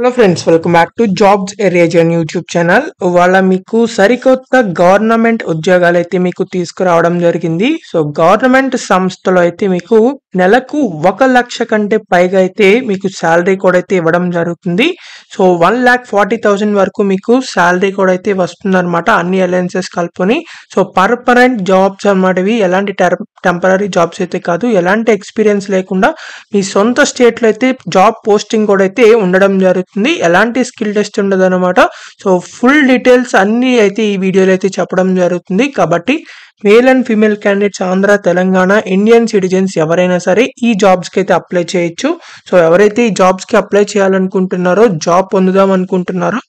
Hello friends, welcome back to jobs reason YouTube channel. ఇవాళ మీకు సరికొత్త గవర్నమెంట్ ఉద్యోగాలు అయితే మీకు తీసుకురావడం జరిగింది. సో గవర్నమెంట్ సంస్థలో అయితే మీకు నెలకు 1,00,000 కంటే పైగా అయితే మీకు శాలరీ కూడా అయితే ఇవ్వడం జరుగుతుంది. సో 1,40,000 వరకు మీకు శాలరీ కూడా అయితే వస్తుంది అనమాట, అన్ని అలయన్సెస్ కలుపుకొని. సో పర్మనెంట్ జాబ్స్ అన్నమాట ఇవి, ఎలాంటి టెంపరీ జాబ్స్ అయితే కాదు, ఎలాంటి ఎక్స్పీరియన్స్ లేకుండా మీ సొంత స్టేట్లో అయితే జాబ్ పోస్టింగ్ కూడా అయితే ఉండడం జరుగుతుంది. ఎలాంటి స్కిల్ టెస్ట్ ఉండదు అనమాట. సో ఫుల్ డీటెయిల్స్ అన్ని అయితే ఈ వీడియోలో అయితే చెప్పడం జరుగుతుంది. కాబట్టి male and female candidates Andhra, Telangana, Indian citizens ఎవరైనా సరే ఈ జాబ్స్కి అయితే అప్లై చేయొచ్చు. సో ఎవరైతే ఈ జాబ్స్కి అప్లై చేయాలనుకుంటున్నారో, జాబ్ పొందుదాం అనుకుంటున్నారో,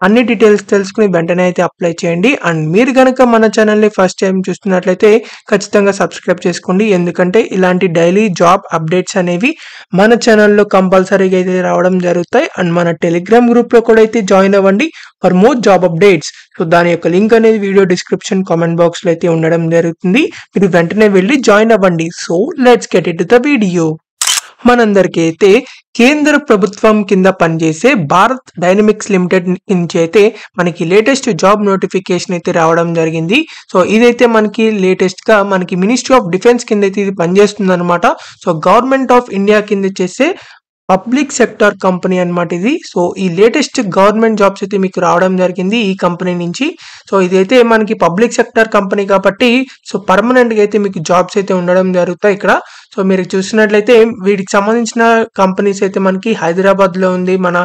అన్ని డీటెయిల్స్ తెలుసుకుని వెంటనే అయితే అప్లై చేయండి. అండ్ మీరు కనుక మన ఛానల్ని ఫస్ట్ టైం చూస్తున్నట్లయితే ఖచ్చితంగా సబ్స్క్రైబ్ చేసుకోండి, ఎందుకంటే ఇలాంటి డైలీ జాబ్ అప్డేట్స్ అనేవి మన ఛానల్లో కంపల్సరీగా అయితే రావడం జరుగుతాయి. అండ్ మన టెలిగ్రామ్ గ్రూప్లో కూడా అయితే జాయిన్ అవ్వండి for more job updates. So దాని యొక్క లింక్ అనేది వీడియో డిస్క్రిప్షన్ కామెంట్ బాక్స్లో అయితే ఉండడం జరుగుతుంది. మీరు వెంటనే వెళ్ళి జాయిన్ అవ్వండి. So let's get it to the video. మనందరికీ అయితే కేంద్ర ప్రభుత్వం కింద పనిచేసే భారత్ డైనమిక్స్ లిమిటెడ్ నుంచి అయితే మనకి లేటెస్ట్ జాబ్ నోటిఫికేషన్ అయితే రావడం జరిగింది. సో ఇదైతే మనకి లేటెస్ట్ గా మనకి మినిస్ట్రీ ఆఫ్ డిఫెన్స్ కింద అయితే ఇది పనిచేస్తుంది అనమాట. సో గవర్నమెంట్ ఆఫ్ ఇండియా కింద చేసే పబ్లిక్ సెక్టార్ కంపెనీ అనమాట ఇది. సో ఈ లేటెస్ట్ గవర్నమెంట్ జాబ్స్ అయితే మీకు రావడం జరిగింది ఈ కంపెనీ నుంచి. సో ఇదైతే మనకి పబ్లిక్ సెక్టార్ కంపెనీ కాబట్టి సో పర్మనెంట్ గా అయితే మీకు జాబ్స్ అయితే ఉండడం జరుగుతాయి ఇక్కడ. సో మీరు చూసినట్లయితే వీటికి సంబంధించిన కంపెనీస్ అయితే మనకి హైదరాబాద్ లో ఉంది, మన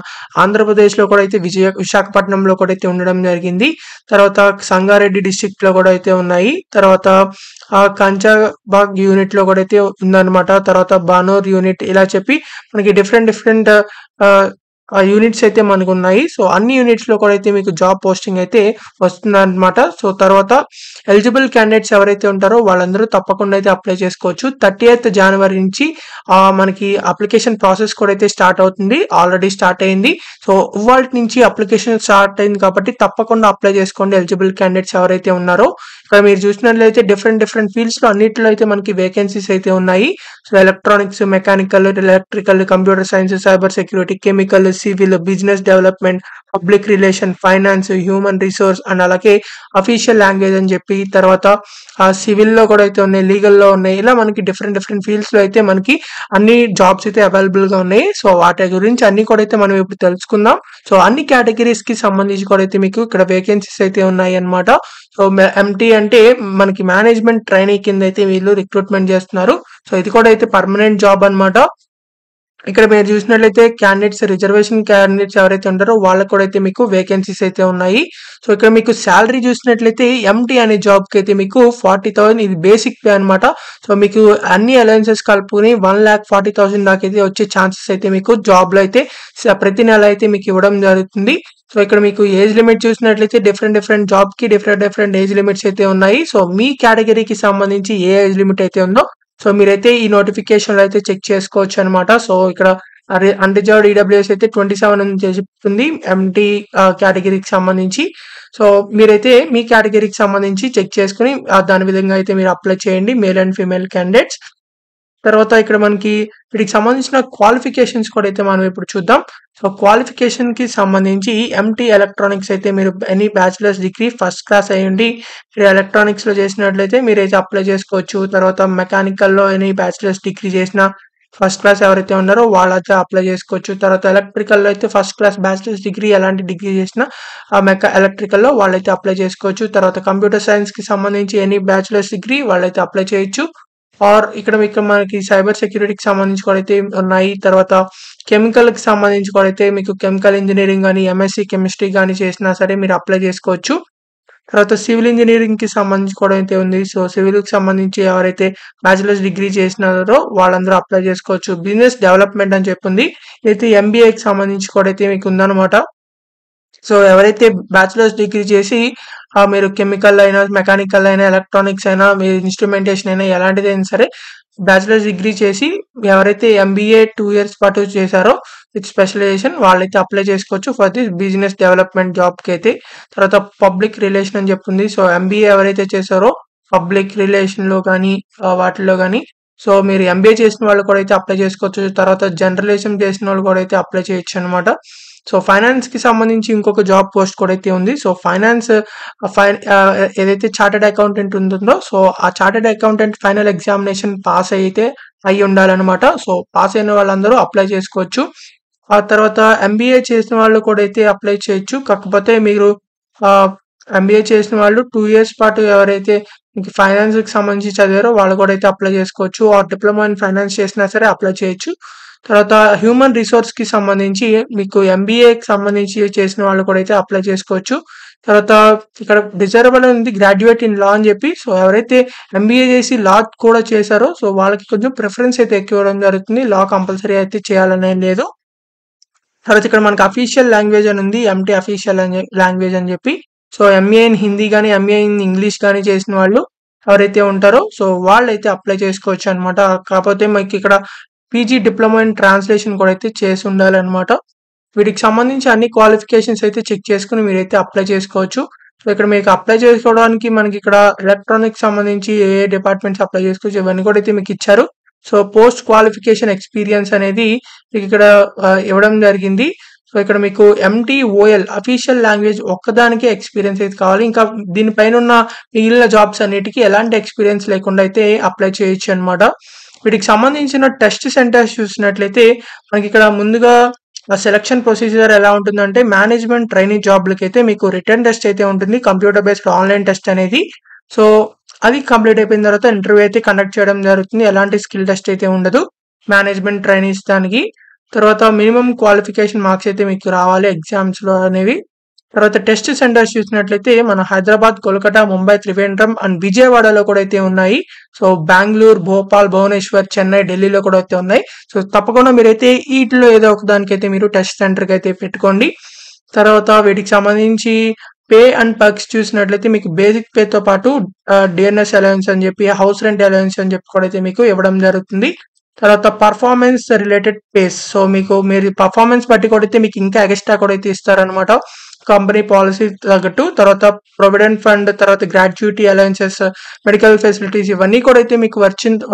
ఆంధ్రప్రదేశ్ లో కూడా అయితే విశాఖపట్నంలో కూడా అయితే ఉండడం జరిగింది. తర్వాత సంగారెడ్డి డిస్ట్రిక్ట్ లో కూడా అయితే ఉన్నాయి. తర్వాత కంచాబాగ్ యూనిట్ లో కూడా అయితే ఉందన్నమాట. తర్వాత బానోర్ యూనిట్, ఇలా చెప్పి మనకి డిఫరెంట్ యూనిట్స్ అయితే మనకు ఉన్నాయి. సో అన్ని యూనిట్స్ లో కూడా అయితే మీకు జాబ్ పోస్టింగ్ అయితే వస్తుంది అనమాట. సో తర్వాత ఎలిజిబుల్ క్యాండిడేట్స్ ఎవరైతే ఉంటారో వాళ్ళందరూ తప్పకుండా అయితే అప్లై చేసుకోవచ్చు. 30th జనవరి నుంచి మనకి అప్లికేషన్ ప్రాసెస్ కూడా అయితే స్టార్ట్ అవుతుంది, ఆల్రెడీ స్టార్ట్ అయింది. సో ఇవాళ నుంచి అప్లికేషన్ స్టార్ట్ అయింది కాబట్టి తప్పకుండా అప్లై చేసుకోండి ఎలిజిబుల్ క్యాండిడేట్స్ ఎవరైతే ఉన్నారో. ఇక్కడ మీరు చూసినట్లయితే డిఫరెంట్ ఫీల్డ్స్ లో అన్నిటిలో అయితే మనకి వేకెన్సీస్ అయితే ఉన్నాయి. So electronics, mechanical, electrical, computer science, cyber security, chemical, civil, business development, public relation, finance, human resource and అలాగే అఫీషియల్ లాంగ్వేజ్ అని చెప్పి, తర్వాత సివిల్ లో కూడా అయితే ఉన్నాయి, లీగల్ లో ఉన్నాయి. ఇలా మనకి డిఫరెంట్ ఫీల్డ్స్ లో అయితే మనకి అన్ని జాబ్స్ అయితే అవైలబుల్ గా ఉన్నాయి. సో వాటి గురించి అన్ని కూడా అయితే మనం ఇప్పుడు తెలుసుకుందాం. సో అన్ని కేటగిరీస్ కి సంబంధించి కూడా అయితే మీకు ఇక్కడ వేకెన్సీస్ అయితే ఉన్నాయి అన్నమాట. సో ఎంటీ అంటే మనకి మేనేజ్మెంట్ ట్రైనీ కింద అయితే వీళ్ళు రిక్రూట్మెంట్ చేస్తున్నారు. సో ఇది కూడా అయితే పర్మనెంట్ జాబ్ అన్నమాట. ఇక్కడ మీరు చూసినట్లయితే క్యాండిడేట్స్, రిజర్వేషన్ క్యాండిడేట్స్ ఎవరైతే ఉంటారో వాళ్ళకి కూడా అయితే మీకు వేకెన్సీస్ అయితే ఉన్నాయి. సో ఇక్కడ మీకు శాలరీ చూసినట్లయితే ఎంటీ అనే జాబ్ కి అయితే మీకు 40,000, ఇది బేసిక్ పే అనమాట. సో మీకు అన్ని అలయన్సెస్ కలుపుకొని 1,40,000 దాకా అయితే వచ్చే ఛాన్సెస్ అయితే మీకు జాబ్ లో అయితే ప్రతి నెల అయితే మీకు ఇవ్వడం జరుగుతుంది. సో ఇక్కడ మీకు ఏజ్ లిమిట్ చూసినట్లయితే డిఫరెంట్ జాబ్ కి డిఫరెంట్ ఏజ్ లిమిట్స్ అయితే ఉన్నాయి. సో మీ కేటగిరీకి సంబంధించి ఏ ఏజ్ లిమిట్ అయితే ఉందో సో మీరైతే ఈ నోటిఫికేషన్ లో అయితే చెక్ చేసుకోవచ్చు అనమాట. సో ఇక్కడ అన్రిజర్వ్డ్ ఈడబ్ల్యూఎస్ అయితే 27 అని చెప్తుంది ఎంటీ కేటగిరీకి సంబంధించి. సో మీరైతే మీ కేటగిరీకి సంబంధించి చెక్ చేసుకుని దాని విధంగా అయితే మీరు అప్లై చేయండి, మేల్ అండ్ ఫీమేల్ క్యాండిడేట్స్. తర్వాత ఇక్కడ మనకి వీటికి సంబంధించిన క్వాలిఫికేషన్స్ కూడా అయితే మనం ఇప్పుడు చూద్దాం. సో క్వాలిఫికేషన్ కి సంబంధించి ఎంటీ ఎలక్ట్రానిక్స్ అయితే మీరు any bachelors degree first class అయ్యండి, మీరు ఎలక్ట్రానిక్స్ లో చేసినట్లయితే మీరైతే అప్లై చేసుకోవచ్చు. తర్వాత మెకానికల్ లో ఎనీ బ్యాచిలర్స్ డిగ్రీ చేసిన ఫస్ట్ క్లాస్ ఎవరైతే ఉన్నారో వాళ్ళైతే అప్లై చేసుకోవచ్చు. తర్వాత ఎలక్ట్రికల్ లో అయితే ఫస్ట్ క్లాస్ బ్యాచిలర్స్ డిగ్రీ ఎలాంటి డిగ్రీ చేసినా ఎలక్ట్రికల్ లో వాళ్ళైతే అప్లై చేసుకోవచ్చు. తర్వాత కంప్యూటర్ సైన్స్ కి సంబంధించి ఎనీ బ్యాచిలర్స్ డిగ్రీ వాళ్ళైతే అప్లై చేయొచ్చు. ఆర్ ఇక్కడ మీకు మనకి సైబర్ సెక్యూరిటీకి సంబంధించి కూడా అయితే ఉన్నాయి. తర్వాత కెమికల్ కి సంబంధించి కూడా అయితే మీకు కెమికల్ ఇంజనీరింగ్ కానీ, ఎంఎస్సి కెమిస్ట్రీ కానీ చేసినా సరే మీరు అప్లై చేసుకోవచ్చు. తర్వాత సివిల్ ఇంజనీరింగ్ కి సంబంధించి కూడా అయితే ఉంది. సో సివిల్ కి సంబంధించి ఎవరైతే బ్యాచిలర్స్ డిగ్రీ చేసినారో వాళ్ళందరూ అప్లై చేసుకోవచ్చు. బిజినెస్ డెవలప్మెంట్ అని చెప్పింది, అయితే ఎంబీఏకి సంబంధించి కూడా అయితే మీకు ఉందన్నమాట. సో ఎవరైతే బ్యాచిలర్స్ డిగ్రీ చేసి మీరు కెమికల్ అయినా, మెకానికల్ అయినా, ఎలక్ట్రానిక్స్ అయినా, మీరు ఇన్స్ట్రుమెంటేషన్ అయినా ఎలాంటిదైనా సరే బ్యాచిలర్స్ డిగ్రీ చేసి ఎవరైతే ఎంబీఏ 2 years పాటు చేశారో విత్ స్పెషలైజేషన్ వాళ్ళైతే అప్లై చేసుకోవచ్చు for this business development job కి అయితే. తర్వాత పబ్లిక్ రిలేషన్ అని చెప్తుంది. సో ఎంబీఏ ఎవరైతే చేశారో పబ్లిక్ రిలేషన్ లో కానీ వాటిలో కానీ సో మీరు ఎంబీఏ చేసిన వాళ్ళు కూడా అయితే అప్లై చేసుకోవచ్చు. తర్వాత జర్నలిజం చేసిన వాళ్ళు కూడా అయితే అప్లై చేయొచ్చు అనమాట. సో ఫైనాన్స్‌కి సంబంధించి ఇంకొక జాబ్ పోస్ట్ కూడా అయితే ఉంది. సో ఫైనాన్స్ ఏదైతే చార్టర్డ్ అకౌంటెంట్ ఉంటుందో, సో ఆ chartered accountant final examination pass అయితే అయ్యి ఉండాలనమాట. సో పాస్ అయిన వాళ్ళందరూ అప్లై చేసుకోవచ్చు. ఆ తర్వాత ఎంబీఏ చేసిన వాళ్ళు కూడా అయితే అప్లై చేయొచ్చు. కాకపోతే మీరు ఎంబీఏ చేసిన వాళ్ళు 2 ఇయర్స్ పాటు ఎవరైతే ఫైనాన్స్‌కి సంబంధించి చదివారో వాళ్ళు కూడా అయితే అప్లై చేసుకోవచ్చు. ఆర్ డిప్లొమా ఇన్ ఫైనాన్స్ చేసినా సరే అప్లై చేయొచ్చు. తర్వాత హ్యూమన్ రిసోర్స్‌కి సంబంధించి మీకు ఎంబీఏకి సంబంధించి చేసిన వాళ్ళు కూడా అయితే అప్లై చేసుకోవచ్చు. తర్వాత ఇక్కడ డిజైరబుల్ ఉంది గ్రాడ్యుయేట్ ఇన్ లా అని చెప్పి. సో ఎవరైతే ఎంబీఏ చేసి లా కూడా చేశారో సో వాళ్ళకి కొంచెం ప్రిఫరెన్స్ అయితే ఎక్కువ ఇవ్వడం జరుగుతుంది. లా కంపల్సరీ అయితే చేయాలనేం లేదు. తర్వాత ఇక్కడ మనకి అఫీషియల్ లాంగ్వేజ్ అని ఉంది. ఎంటీ అఫీషియల్ లాంగ్వేజ్ అని చెప్పి. సో ఎంఏ ఇన్ హిందీ కానీ ఎంఏ ఇన్ ఇంగ్లీష్ కానీ చేసిన వాళ్ళు ఎవరైతే ఉంటారో సో వాళ్ళైతే అప్లై చేసుకోవచ్చు అనమాట. కాకపోతే మనకి ఇక్కడ పీజీ డిప్లొమా ఇన్ ట్రాన్స్లేషన్ కూడా అయితే చేసి ఉండాలన్నమాట. వీటికి సంబంధించి అన్ని క్వాలిఫికేషన్స్ అయితే చెక్ చేసుకుని మీరైతే అప్లై చేసుకోవచ్చు. సో ఇక్కడ మీకు అప్లై చేసుకోవడానికి మనకి ఇక్కడ ఎలక్ట్రానిక్స్ సంబంధించి ఏ డిపార్ట్మెంట్స్ అప్లై చేసుకోవచ్చు ఇవన్నీ కూడా అయితే మీకు ఇచ్చారు. సో పోస్ట్ క్వాలిఫికేషన్ ఎక్స్పీరియన్స్ అనేది మీకు ఇక్కడ ఇవ్వడం జరిగింది. సో ఇక్కడ మీకు ఎంటీఓఎల్ అఫీషియల్ లాంగ్వేజ్ ఒక్కదానికే ఎక్స్పీరియన్స్ అయితే కావాలి. ఇంకా దీనిపైన ఉన్న మిగిలిన జాబ్స్ అన్నిటికీ ఎలాంటి ఎక్స్పీరియన్స్ లేకుండా అయితే అప్లై చేయొచ్చు అనమాట. వీటికి సంబంధించిన టెస్ట్ సెంటర్స్ చూసినట్లయితే మనకి ఇక్కడ ముందుగా సెలక్షన్ ప్రొసీజర్ ఎలా ఉంటుందంటే మేనేజ్మెంట్ ట్రైనింగ్ జాబ్లకి అయితే మీకు రిటర్న్ టెస్ట్ అయితే ఉంటుంది. కంప్యూటర్ బేస్డ్ ఆన్లైన్ టెస్ట్ అనేది. సో అది కంప్లీట్ అయిపోయిన తర్వాత ఇంటర్వ్యూ అయితే కండక్ట్ చేయడం జరుగుతుంది. ఎలాంటి స్కిల్ టెస్ట్ అయితే ఉండదు మేనేజ్మెంట్ ట్రైనింగ్స్ దానికి. తర్వాత మినిమం క్వాలిఫికేషన్ మార్క్స్ అయితే మీకు రావాలి ఎగ్జామ్స్లో అనేవి. తర్వాత టెస్ట్ సెంటర్స్ చూసినట్లయితే మన హైదరాబాద్, కోల్కతా, ముంబై, త్రివేంద్రం అండ్ విజయవాడలో కూడా అయితే ఉన్నాయి. సో బెంగళూరు, భోపాల్, భువనేశ్వర్, చెన్నై, ఢిల్లీలో కూడా అయితే ఉన్నాయి. సో తప్పకుండా మీరైతే వీటిలో ఏదో ఒక దానికైతే మీరు టెస్ట్ సెంటర్కి అయితే పెట్టుకోండి. తర్వాత వీటికి సంబంధించి పే అండ్ పర్క్స్ చూసినట్లయితే మీకు బేసిక్ పేతో పాటు డిఎన్ఎస్ అలవెన్స్ అని చెప్పి, హౌస్ రెంట్ అలవెన్స్ అని చెప్పి కూడా అయితే మీకు ఇవ్వడం జరుగుతుంది. తర్వాత పర్ఫార్మెన్స్ రిలేటెడ్ పేస్. సో మీరు పర్ఫార్మెన్స్ బట్టి కూడా అయితే మీకు ఇంకా ఎక్స్ట్రా కూడా అయితే ఇస్తారనమాట కంపెనీ పాలసీ తగ్గట్టు. తర్వాత ప్రొవిడెంట్ ఫండ్, తర్వాత గ్రాట్యుటీ అలవెన్సెస్, మెడికల్ ఫెసిలిటీస్ ఇవన్నీ కూడా అయితే మీకు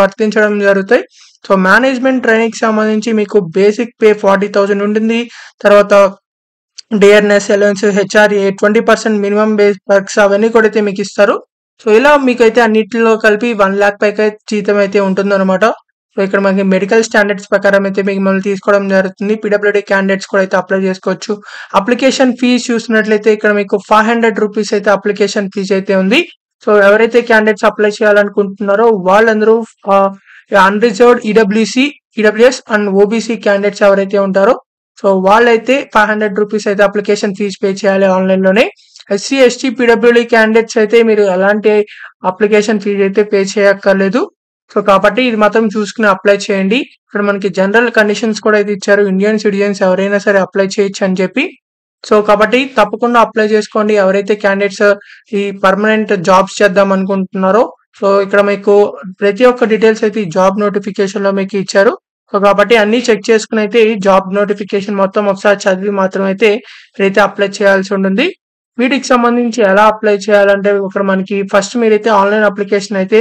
వర్తించడం జరుగుతాయి. సో మేనేజ్మెంట్ ట్రైనింగ్కి సంబంధించి మీకు బేసిక్ పే 40,000 ఉంటుంది. తర్వాత DRS allowance, HRA 20% minimum base perks అవన్నీ కూడా అయితే మీకు ఇస్తారు. సో ఇలా మీకైతే అన్నిటిలో కలిపి 1 lakh పైకి జీతం అయితే ఉంటుందన్నమాట. సో ఇక్కడ మనకి మెడికల్ స్టాండర్డ్స్ ప్రకారం అయితే మిమ్మల్ని తీసుకోవడం జరుగుతుంది. పీడబ్ల్యూడీ క్యాండిడేట్స్ కూడా అయితే అప్లై చేసుకోవచ్చు. అప్లికేషన్ ఫీజు చూసినట్లయితే ఇక్కడ మీకు 500 రూపీస్ అయితే అప్లికేషన్ ఫీజు అయితే ఉంది. సో ఎవరైతే క్యాండిడేట్స్ అప్లై చేయాలనుకుంటున్నారో వాళ్ళందరూ unreserved EWS and OBC candidates ఎవరైతే ఉంటారో సో వాళ్ళైతే 500 రూపీస్ అయితే అప్లికేషన్ ఫీజు పే చేయాలి ఆన్లైన్లోనే. ఎస్సీ, ఎస్టీ, పీడబ్ల్యూడీ క్యాండిడేట్స్ అయితే మీరు ఎలాంటి అప్లికేషన్ ఫీజు అయితే పే చేయక్కర్లేదు. సో కాబట్టి ఇది మాత్రం చూసుకుని అప్లై చేయండి. ఇక్కడ మనకి జనరల్ కండిషన్స్ కూడా అయితే ఇచ్చారు. ఇండియన్ సిటిజన్స్ ఎవరైనా సరే అప్లై చేయొచ్చు అని చెప్పి. సో కాబట్టి తప్పకుండా అప్లై చేసుకోండి ఎవరైతే క్యాండిడేట్స్ ఈ పర్మనెంట్ జాబ్స్ చేద్దాం అనుకుంటున్నారో. సో ఇక్కడ మీకు ప్రతి ఒక్క డీటెయిల్స్ అయితే ఈ జాబ్ నోటిఫికేషన్ లో మీకు ఇచ్చారు. సో కాబట్టి అన్ని చెక్ చేసుకుని అయితే ఈ జాబ్ నోటిఫికేషన్ మొత్తం ఒకసారి చదివి మాత్రం అయితే మీరైతే అప్లై చేయాల్సి ఉంటుంది. వీటికి సంబంధించి ఎలా అప్లై చేయాలంటే ఇక్కడ మనకి ఫస్ట్ మీరైతే ఆన్లైన్ అప్లికేషన్ అయితే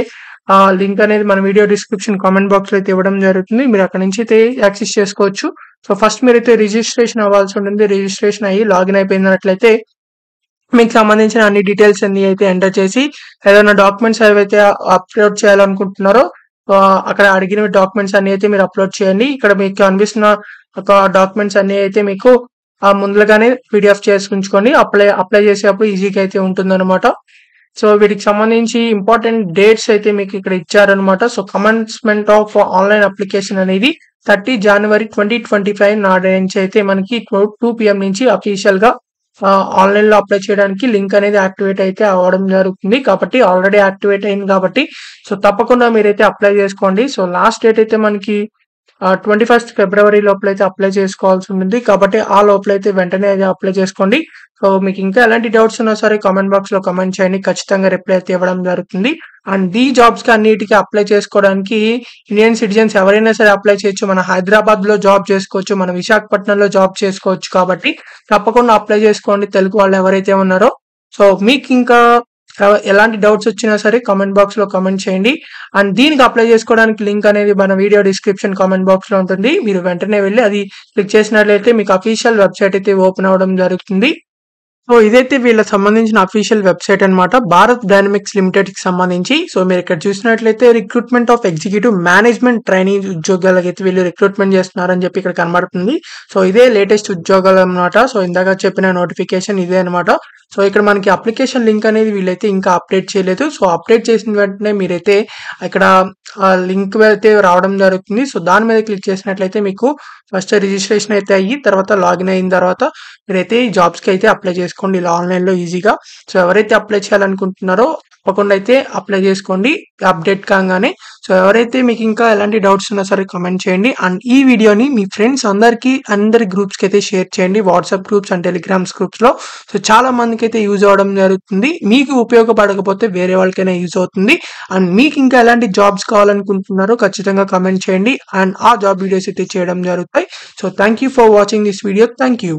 లింక్ అనేది మన వీడియో డిస్క్రిప్షన్ కామెంట్ బాక్స్ లో అయితే ఇవ్వడం జరుగుతుంది. మీరు అక్కడ నుంచి అయితే యాక్సెస్ చేసుకోవచ్చు. సో ఫస్ట్ మీరైతే రిజిస్ట్రేషన్ అవ్వాల్సి ఉంటుంది. రిజిస్ట్రేషన్ అయ్యి లాగిన్ అయిపోయినట్లయితే మీకు సంబంధించిన అన్ని డీటెయిల్స్ అన్ని అయితే ఎంటర్ చేసి ఏదైనా డాక్యుమెంట్స్ ఏవైతే అప్లోడ్ చేయాలనుకుంటున్నారో అక్కడ అడిగిన డాక్యుమెంట్స్ అన్ని అయితే మీరు అప్లోడ్ చేయండి. ఇక్కడ మీకు కనిపిస్తున్న ఒక డాక్యుమెంట్స్ అన్ని అయితే మీకు ముందుగానే పీడిఎఫ్ చేసి ఉంచుకొని అప్లై చేసేటప్పుడు ఈజీగా అయితే ఉంటుందన్నమాట. సో వీటికి సంబంధించి ఇంపార్టెంట్ డేట్స్ అయితే మీకు ఇక్కడ ఇచ్చారనమాట. So commencement of online application అనేది 30 జనవరి 2025 నాటి నుంచి అయితే మనకి 2 PM నుంచి అఫీషియల్ గా ఆన్లైన్ లో అప్లై చేయడానికి లింక్ అనేది యాక్టివేట్ అయితే అవ్వడం జరుగుతుంది. కాబట్టి ఆల్రెడీ యాక్టివేట్ అయింది కాబట్టి సో తప్పకుండా మీరైతే అప్లై చేసుకోండి. సో లాస్ట్ డేట్ అయితే మనకి 21 ఫిబ్రవరి లోపల అయితే అప్లై చేసుకోవాల్సి ఉంటుంది. కాబట్టి ఆ లోపల అయితే వెంటనే అయితే అప్లై చేసుకోండి. సో మీకు ఇంకా ఎలాంటి డౌట్స్ ఉన్నా సరే కామెంట్ బాక్స్ లో కామెంట్ చేయండి. ఖచ్చితంగా రిప్లై అయితే ఇవ్వడం జరుగుతుంది. అండ్ ఈ జాబ్స్ కి అన్నిటికీ అప్లై చేసుకోవడానికి ఇండియన్ సిటిజన్స్ ఎవరైనా సరే అప్లై చేయొచ్చు. మన హైదరాబాద్ లో జాబ్ చేసుకోవచ్చు, మన విశాఖపట్నంలో జాబ్ చేసుకోవచ్చు. కాబట్టి తప్పకుండా అప్లై చేసుకోండి తెలుగు వాళ్ళు ఎవరైతే ఉన్నారో. సో మీకు ఇంకా ఎలాంటి డౌట్స్ వచ్చినా సరే కామెంట్ బాక్స్ లో కామెంట్ చేయండి. అండ్ దీనికి అప్లై చేసుకోవడానికి లింక్ అనేది మన వీడియో డిస్క్రిప్షన్ కామెంట్ బాక్స్ లో ఉంటుంది. మీరు వెంటనే వెళ్ళి అది క్లిక్ చేసినట్లయితే మీకు అఫీషియల్ వెబ్సైట్ అయితే ఓపెన్ అవ్వడం జరుగుతుంది. సో ఇదైతే వీళ్ళకి సంబంధించిన అఫీషియల్ వెబ్సైట్ అన్నమాట, భారత్ డైనమిక్స్ లిమిటెడ్ కి సంబంధించి. సో మీరు ఇక్కడ చూసినట్లయితే recruitment of executive management training ఉద్యోగాలకి అయితే వీళ్ళు రిక్రూట్మెంట్ చేస్తున్నారని చెప్పి ఇక్కడ కనబడుతుంది. సో ఇదే లేటెస్ట్ ఉద్యోగాలు అన్నమాట. సో ఇందాక చెప్పిన నోటిఫికేషన్ ఇదే అన్నమాట. సో ఇక్కడ మనకి అప్లికేషన్ లింక్ అనేది వీళ్ళైతే ఇంకా అప్డేట్ చేయలేదు. సో అప్డేట్ చేసిన వెంటనే మీరైతే ఇక్కడ లింక్ అయితే రావడం జరుగుతుంది. సో దాని మీద క్లిక్ చేసినట్లయితే మీకు ఫస్ట్ రిజిస్ట్రేషన్ అయితే అయ్యి తర్వాత లాగిన్ అయిన తర్వాత మీరైతే ఈ జాబ్స్ కి అయితే అప్లై చేసుకోండి ఇలా ఆన్లైన్ లో ఈజీగా. సో ఎవరైతే అప్లై చేయాలనుకుంటున్నారో తప్పకుండా అయితే అప్లై చేసుకోండి అప్డేట్ కాగానే. సో ఎవరైతే మీకు ఇంకా ఎలాంటి డౌట్స్ ఉన్నా సరే కామెంట్ చేయండి. అండ్ ఈ వీడియోని మీ ఫ్రెండ్స్ అందరి గ్రూప్స్ కి అయితే షేర్ చేయండి, WhatsApp groups and telegrams groups లో. సో చాలా మందికి అయితే యూజ్ అవ్వడం జరుగుతుంది. మీకు ఉపయోగపడకపోతే వేరే వాళ్ళకైనా యూజ్ అవుతుంది. అండ్ మీకు ఇంకా ఎలాంటి జాబ్స్ కావాలనుకుంటున్నారో ఖచ్చితంగా కామెంట్ చేయండి. అండ్ ఆ జాబ్ వీడియోస్ అయితే చేయడం జరుగుతాయి. So thank you for watching this video. Thank you.